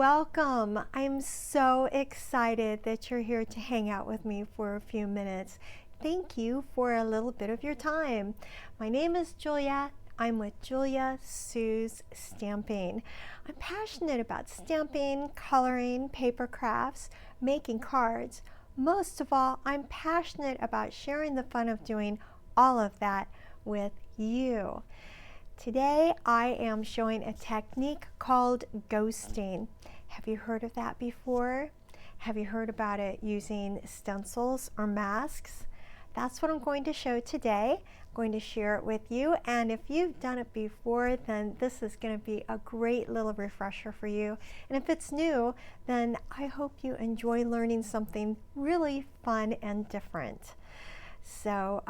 welcome. I'm so excited that you're here to hang out with me for a few minutes. Thank you for a little bit of your time. My name is Julia. I'm with Julia Sue's Stamping. I'm passionate about stamping, coloring, paper crafts, making cards. Most of all, I'm passionate about sharing the fun of doing all of that with you. Today I am showing a technique called ghosting. Have you heard of that before? Have you heard about it using stencils or masks? That's what I'm going to show today. I'm going to share it with you, and if you've done it before, then this is going to be a great little refresher for you. And if it's new, then I hope you enjoy learning something really fun and different. So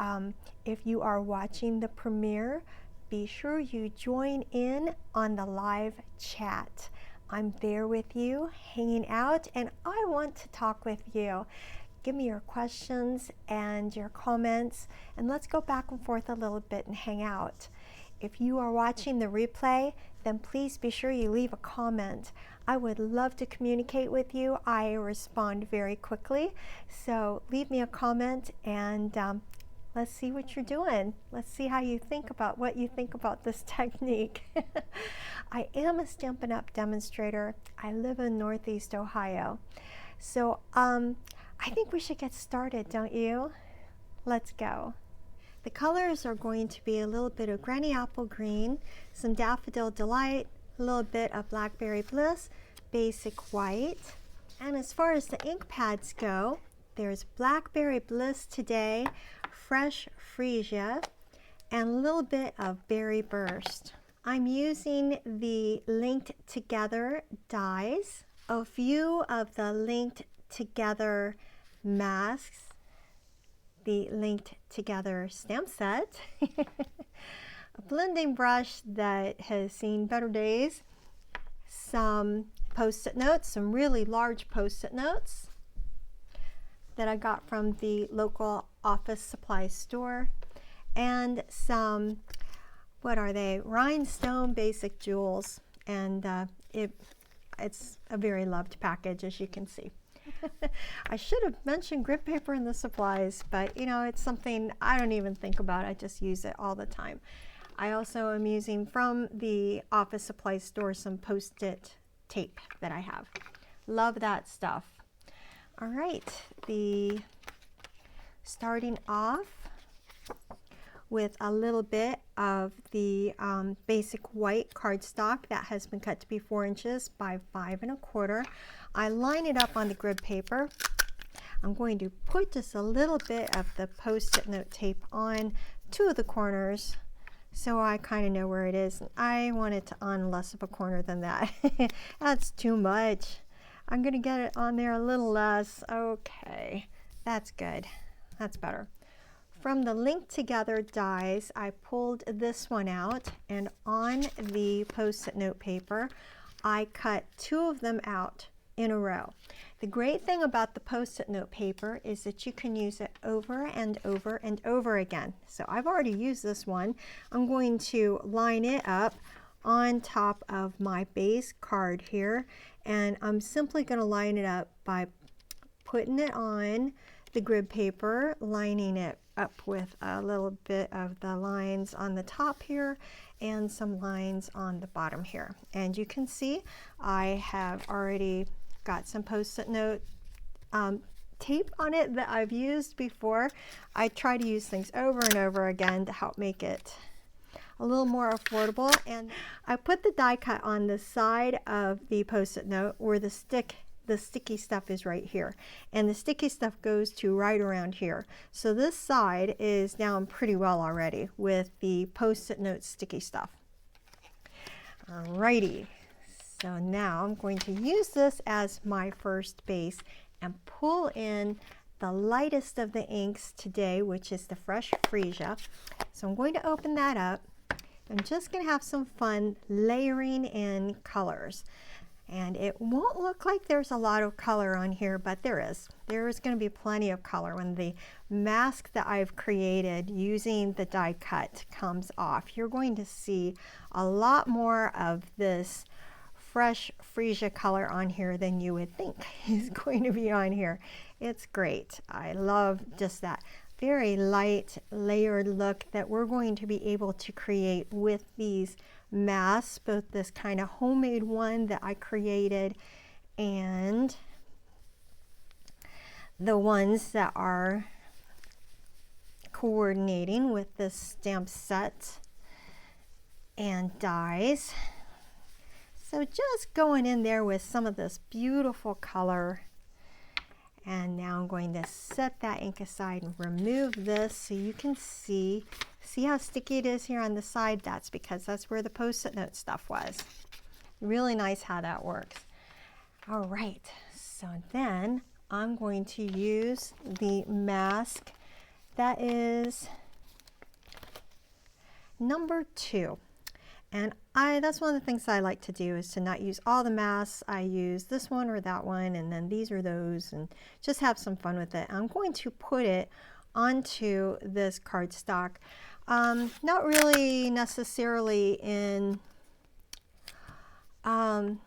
if you are watching the premiere, be sure you join in on the live chat. I'm there with you, hanging out, and I want to talk with you. Give me your questions and your comments, and let's go back and forth a little bit and hang out. If you are watching the replay, then please be sure you leave a comment. I would love to communicate with you. I respond very quickly, so leave me a comment and let's see what you're doing. Let's see how you think about what you think about this technique. I am a Stampin' Up! Demonstrator. I live in Northeast Ohio. So I think we should get started, don't you? Let's go. The colors are going to be a little bit of Granny Apple Green, some Daffodil Delight, a little bit of Blackberry Bliss, Basic White. And as far as the ink pads go, there's Blackberry Bliss today, Fresh Freesia, and a little bit of Berry Burst. I'm using the linked together dies, a few of the linked together masks, the linked together stamp set, a blending brush that has seen better days, some post-it notes, some really large post-it notes that I got from the local office supply store, and some, what are they, rhinestone basic jewels, and it's a very loved package, as you can see. I should have mentioned grit paper in the supplies, but you know, it's something I don't even think about. I just use it all the time. I also am using from the office supply store some post-it tape that I have. Love that stuff. All right, starting off with a little bit of the basic white cardstock that has been cut to be 4 inches by 5 1/4. I line it up on the grid paper. I'm going to put just a little bit of the post-it note tape on 2 of the corners so I kind of know where it is. I want it on less of a corner than that. That's too much. I'm going to get it on there a little less. Okay, that's good. That's better. From the linked together dies, I pulled this one out, and on the post-it note paper, I cut 2 of them out in a row. The great thing about the post-it note paper is that you can use it over and over and over again. So I've already used this one. I'm going to line it up on top of my base card here, and I'm simply going to line it up by putting it on the grid paper, lining it up with a little bit of the lines on the top here and some lines on the bottom here. And you can see I have already got some post-it note tape on it that I've used before. I try to use things over and over again to help make it a little more affordable. And I put the die cut on the side of the post-it note where the sticky stuff is right here, and the sticky stuff goes to right around here. So this side is down pretty well already with the post-it note sticky stuff. Alrighty, so now I'm going to use this as my first base and pull in the lightest of the inks today, which is the Fresh Freesia. So I'm going to open that up. I'm just going to have some fun layering in colors. And it won't look like there's a lot of color on here, but there is. There is going to be plenty of color when the mask that I've created using the die cut comes off. You're going to see a lot more of this fresh freesia color on here than you would think is going to be on here. It's great. I love just that very light layered look that we're going to be able to create with these masks, both this kind of homemade one that I created and the ones that are coordinating with this stamp set and dies. So just going in there with some of this beautiful color. And now I'm going to set that ink aside and remove this so you can see how sticky it is here on the side. That's because that's where the Post-it note stuff was. Really nice how that works. All right, so then I'm going to use the mask that is number 2. And that's one of the things I like to do, is to not use all the masks. I use this one or that one, and then these or those, and just have some fun with it. I'm going to put it onto this cardstock. Not really necessarily in a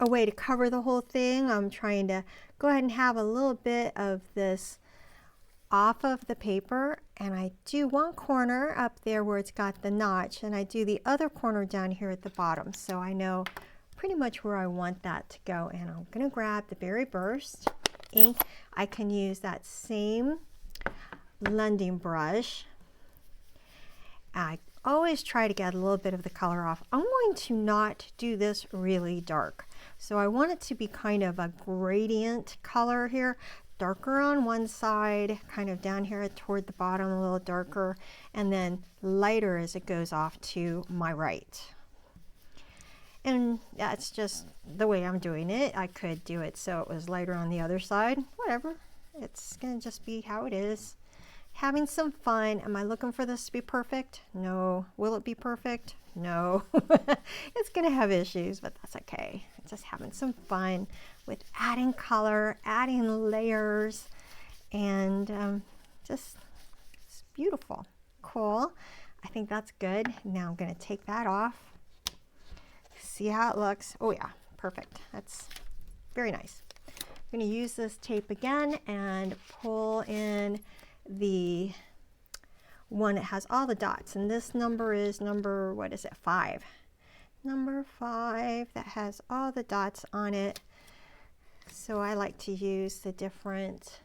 way to cover the whole thing. I'm trying to go ahead and have a little bit of this off of the paper, and I do one corner up there where it's got the notch, and I do the other corner down here at the bottom, so I know pretty much where I want that to go. And I'm going to grab the Berry Burst ink. I can use that same blending brush. I always try to get a little bit of the color off. I'm going to not do this really dark, so I want it to be kind of a gradient color here. Darker on one side, kind of down here toward the bottom, a little darker, and then lighter as it goes off to my right. And that's just the way I'm doing it. I could do it so it was lighter on the other side. Whatever. It's going to just be how it is. Having some fun. Am I looking for this to be perfect? No. Will it be perfect? No. It's going to have issues, but that's okay. Just having some fun with adding color, adding layers, and just it's beautiful. Cool. I think that's good. Now I'm going to take that off. See how it looks. Oh yeah, perfect. That's very nice. I'm going to use this tape again and pull in the one that has all the dots, and this number is number, what is it, 5. Number 5 that has all the dots on it. So I like to use the different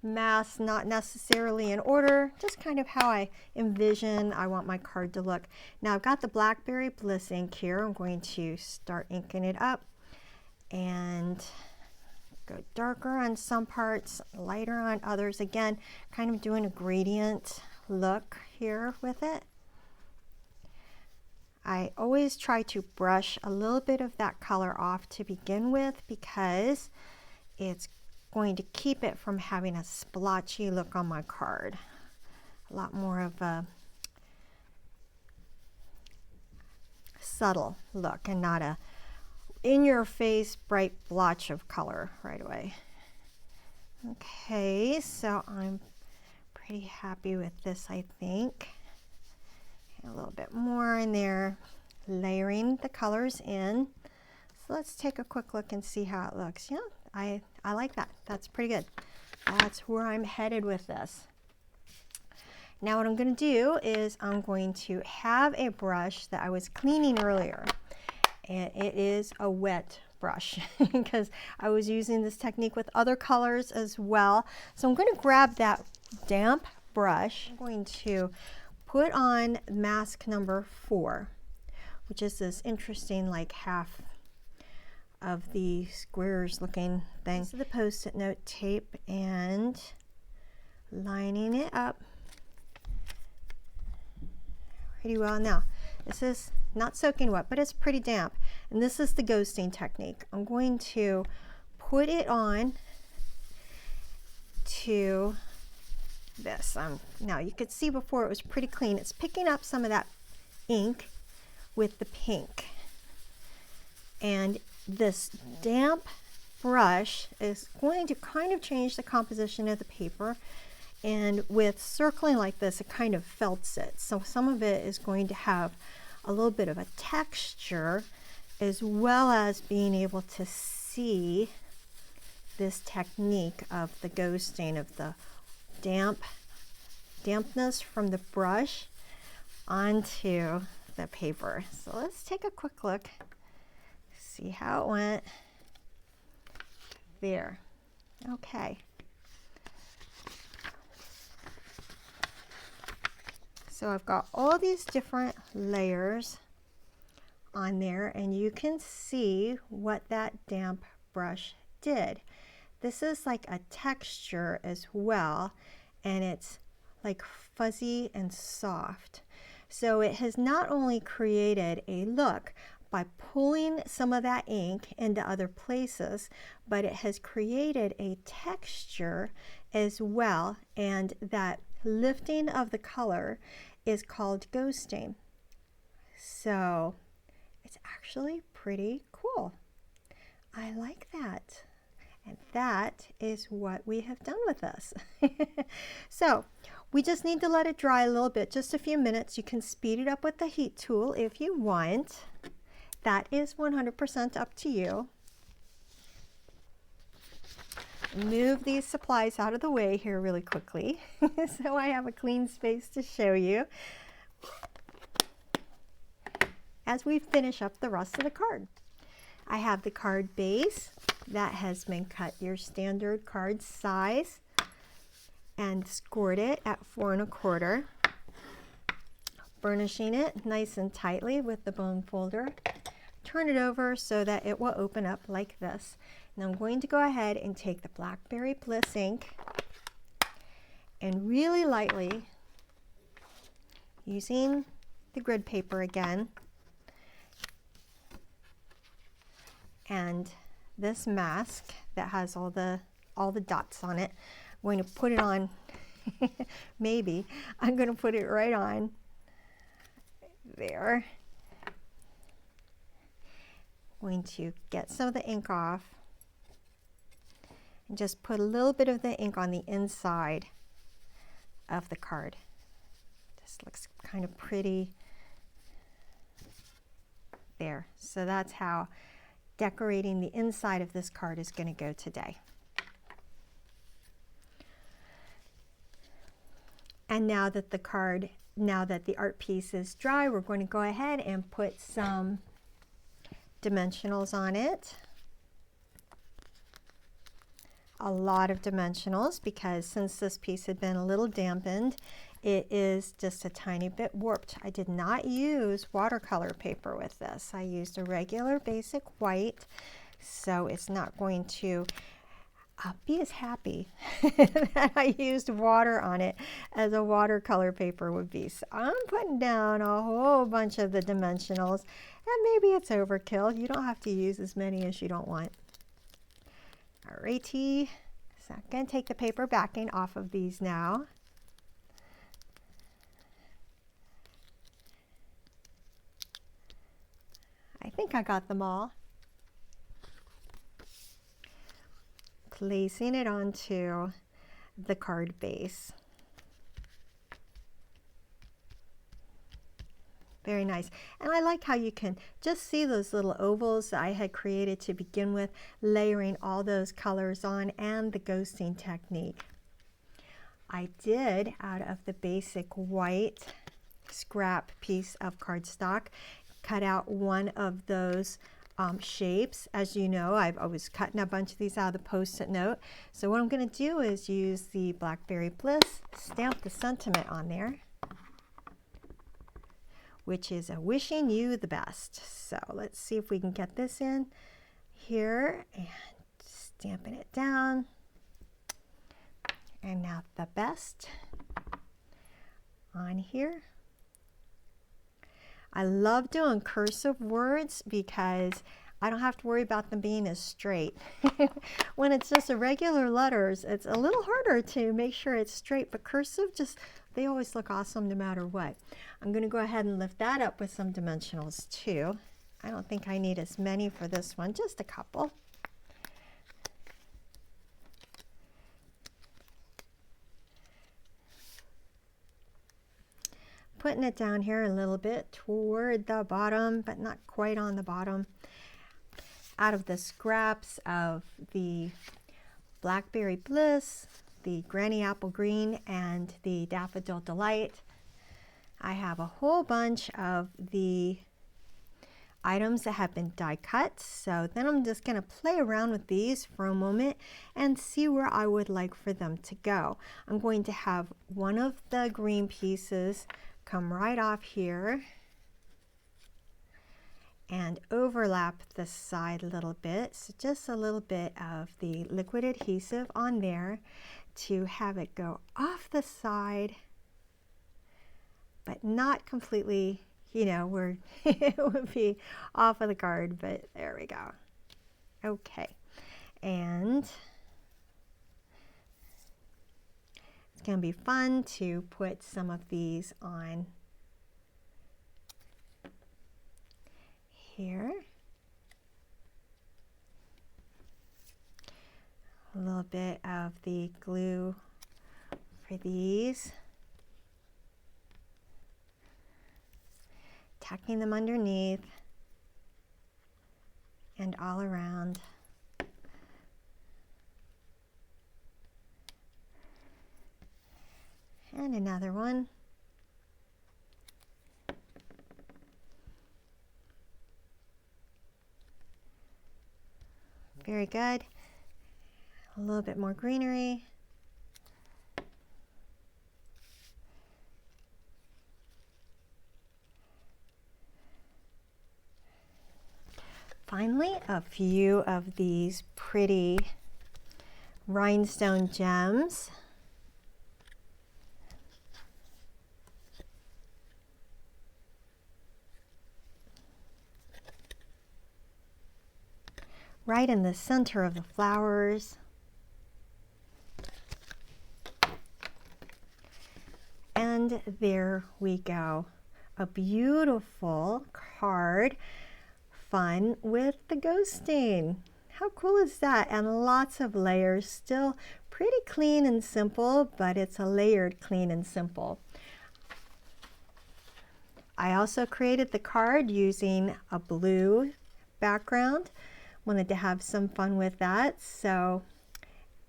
masks, not necessarily in order, just kind of how I envision I want my card to look. Now I've got the Blackberry Bliss ink here. I'm going to start inking it up and go darker on some parts, lighter on others. Again, kind of doing a gradient look here with it. I always try to brush a little bit of that color off to begin with, because it's going to keep it from having a splotchy look on my card. A lot more of a subtle look and not a in-your-face bright blotch of color right away. Okay, so I'm pretty happy with this, I think. A little bit more in there, layering the colors in. So let's take a quick look and see how it looks. Yeah, I like that. That's pretty good. That's where I'm headed with this. Now what I'm going to do is I'm going to have a brush that I was cleaning earlier, and it is a wet brush because I was using this technique with other colors as well. So I'm going to grab that damp brush. I'm going to put on mask number 4, which is this interesting like half of the squares looking thing. So the Post-it note tape and lining it up pretty well. Now this is not soaking wet, but it's pretty damp, and this is the ghosting technique. I'm going to put it on to this. Now you could see before it was pretty clean. It's picking up some of that ink with the pink, and this damp brush is going to kind of change the composition of the paper, and with circling like this it kind of felts it, so some of it is going to have a little bit of a texture, as well as being able to see this technique of the ghosting, of the dampness from the brush onto the paper. So let's take a quick look, see how it went. There. Okay. So I've got all these different layers on there, and you can see what that damp brush did. This is like a texture as well, and it's like fuzzy and soft. So it has not only created a look by pulling some of that ink into other places, but it has created a texture as well, and that lifting of the color is called ghosting. So it's actually pretty cool. I like that. And that is what we have done with this. So we just need to let it dry a little bit, just a few minutes. You can speed it up with the heat tool if you want. That is 100% up to you. Move these supplies out of the way here really quickly so I have a clean space to show you as we finish up the rest of the card. I have the card base that has been cut your standard card size and scored it at 4 1/4, burnishing it nice and tightly with the bone folder. Turn it over so that it will open up like this. Now I'm going to go ahead and take the Blackberry Bliss ink and really lightly, using the grid paper again, and this mask that has all the dots on it, I'm going to put it on. Maybe I'm going to put it right on there. I'm going to get some of the ink off and just put a little bit of the ink on the inside of the card. This looks kind of pretty there. So that's how decorating the inside of this card is going to go today. And now that the art piece is dry, we're going to go ahead and put some dimensionals on it. A lot of dimensionals, because since this piece had been a little dampened, it is just a tiny bit warped. I did not use watercolor paper with this. I used a regular basic white, so it's not going to be as happy that I used water on it as a watercolor paper would be. So I'm putting down a whole bunch of the dimensionals, and maybe it's overkill. You don't have to use as many as you don't want. Alrighty, so I'm going to take the paper backing off of these now. I think I got them all. Placing it onto the card base. Very nice. And I like how you can just see those little ovals that I had created to begin with, layering all those colors on, and the ghosting technique. I did, out of the basic white scrap piece of cardstock, cut out one of those shapes. As you know, I was cutting a bunch of these out of the Post-it note. So what I'm going to do is use the Blackberry Bliss, stamp the sentiment on there, which is a wishing you the best. So let's see if we can get this in here, and stamping it down. And now the best on here. I love doing cursive words because I don't have to worry about them being as straight. When it's just irregular letters, it's a little harder to make sure it's straight, but cursive, they always look awesome no matter what. I'm going to go ahead and lift that up with some dimensionals too. I don't think I need as many for this one, just a couple. putting it down here a little bit toward the bottom, but not quite on the bottom. Out of the scraps of the Blackberry Bliss, the Granny Apple Green, and the Daffodil Delight, I have a whole bunch of the items that have been die cut. So then I'm just going to play around with these for a moment and see where I would like for them to go. I'm going to have one of the green pieces come right off here and overlap the side a little bit. So just a little bit of the liquid adhesive on there to have it go off the side, but not completely, you know, where it would be off of the card, but there we go. Okay, and it's going to be fun to put some of these on here. A little bit of the glue for these. Tacking them underneath and all around. And another one. Very good. A little bit more greenery. Finally, a few of these pretty rhinestone gems. Right in the center of the flowers. And there we go. A beautiful card. Fun with the ghosting. How cool is that? And lots of layers. Still pretty clean and simple, but it's a layered clean and simple. I also created the card using a blue background. Wanted to have some fun with that, so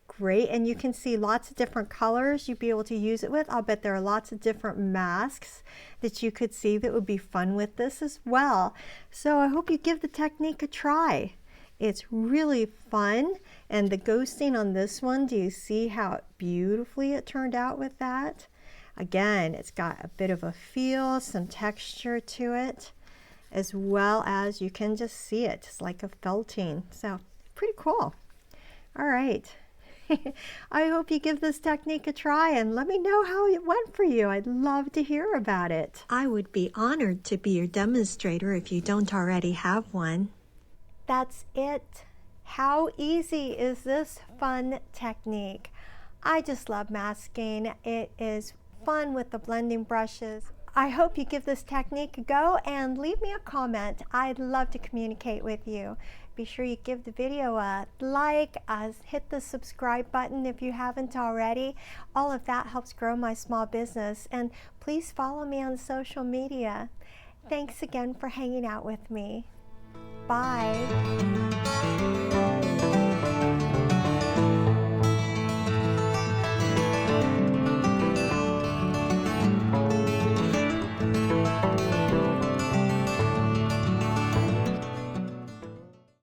great. And you can see lots of different colors you'd be able to use it with. I'll bet there are lots of different masks that you could see that would be fun with this as well. So I hope you give the technique a try. It's really fun. And the ghosting on this one, do you see how beautifully it turned out with that? Again, it's got a bit of a feel, some texture to it, as well as you can just see it. It's like a felting. So pretty cool. All right. I hope you give this technique a try and let me know how it went for you. I'd love to hear about it. I would be honored to be your demonstrator if you don't already have one. That's it. How easy is this fun technique? I just love masking. It is fun with the blending brushes. I hope you give this technique a go and leave me a comment. I'd love to communicate with you. Be sure you give the video a like, hit the subscribe button if you haven't already. All of that helps grow my small business. And please follow me on social media. Thanks again for hanging out with me. Bye.